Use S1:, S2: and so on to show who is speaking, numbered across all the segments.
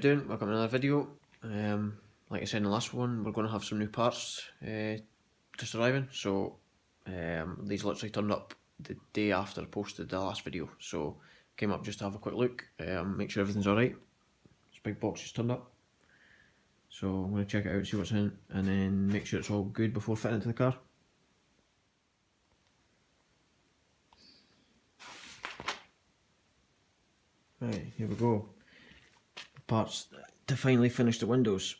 S1: you doing? Welcome to another video. Like I said in the last one, we're going to have some new parts just arriving. So these literally turned up the day after I posted the last video. So came up just to have a quick look, make sure everything's alright. This big box just turned up. So I'm going to check it out, see what's in, and then make sure it's all good before fitting it to the car. Right, here we go. Parts to finally finish the windows.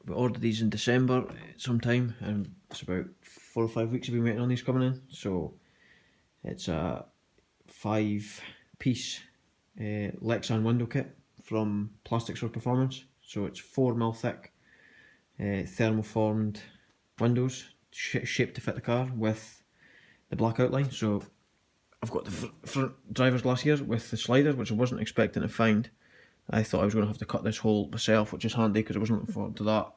S1: We ordered these in December sometime, and it's about 4 or 5 weeks I've been waiting on these coming in. So it's a 5-piece Lexan window kit from Plastics for Performance. So it's 4mm thick thermoformed windows shaped to fit the car with the black outline. So I've got the front driver's glass here with the slider, which I wasn't expecting to find. I thought I was going to have to cut this hole myself, which is handy because I wasn't looking forward to that.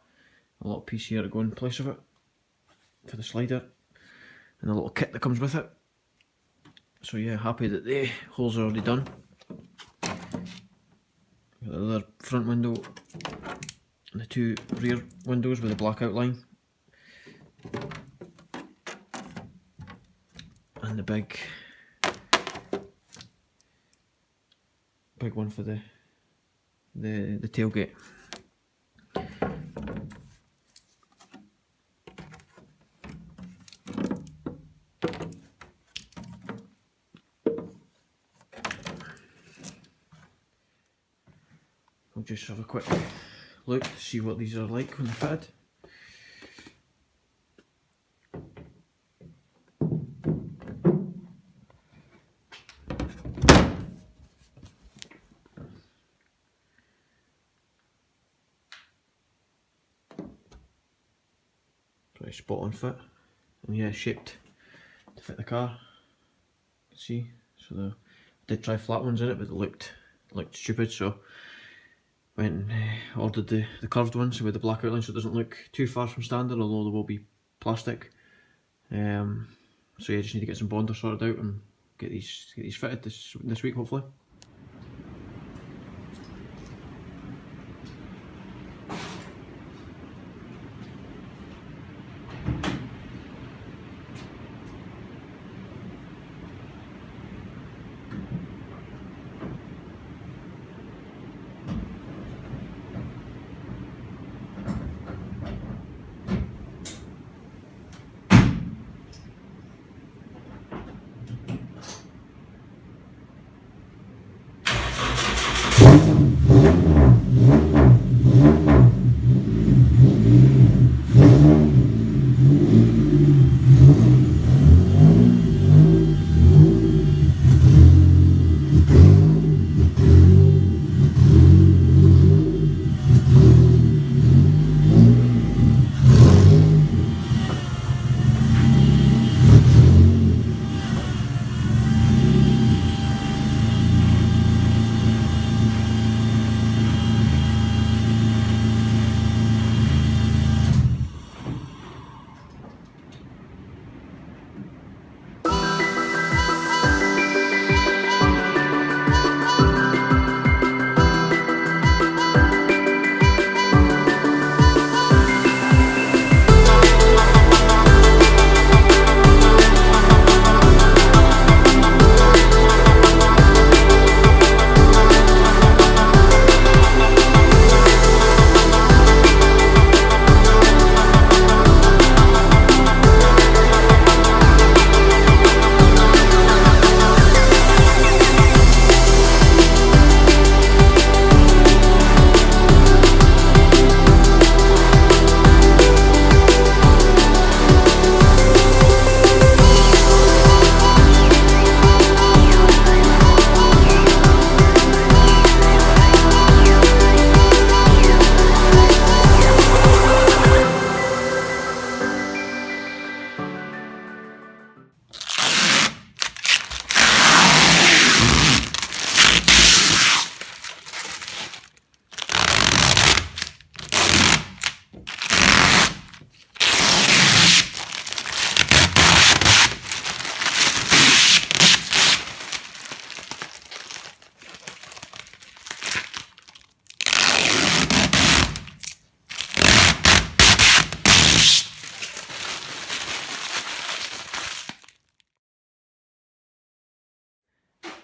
S1: A little piece here to go in place of it for the slider, and a little kit that comes with it. So yeah, happy that the holes are already done. Got the other front window and the 2 rear windows with the black outline, and the big one for the tailgate. I'll just have a quick look to see what these are like when they're fitted. Pretty spot on fit, and yeah, shaped to fit the car. You can see, so I did try flat ones in it, but they looked stupid, so went and ordered the curved ones with the black outline, so it doesn't look too far from standard, although they will be plastic. So yeah, just need to get some bonder sorted out and get these fitted this week, hopefully.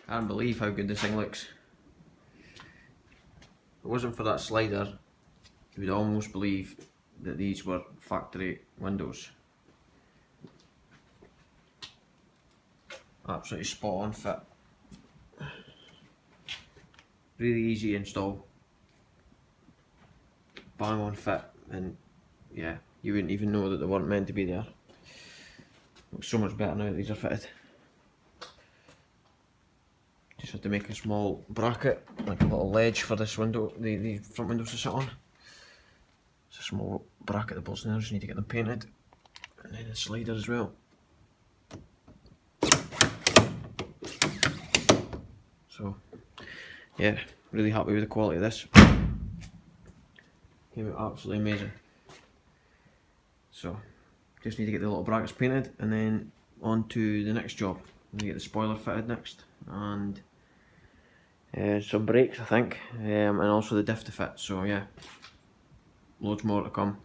S1: I can't believe how good this thing looks. If it wasn't for that slider, you would almost believe that these were factory windows. Absolutely spot on fit. Really easy to install. Bang on fit, and yeah, you wouldn't even know that they weren't meant to be there. Looks so much better now that these are fitted. Just had to make a small bracket, like a little ledge for this window, the front windows to sit on. It's a small bracket that bolts in there, just need to get them painted. And then the slider as well. So, yeah, really happy with the quality of this. Came out absolutely amazing. So, just need to get the little brackets painted and then on to the next job. I'm going to get the spoiler fitted next, and some brakes I think, and also the diff to fit. So yeah, loads more to come.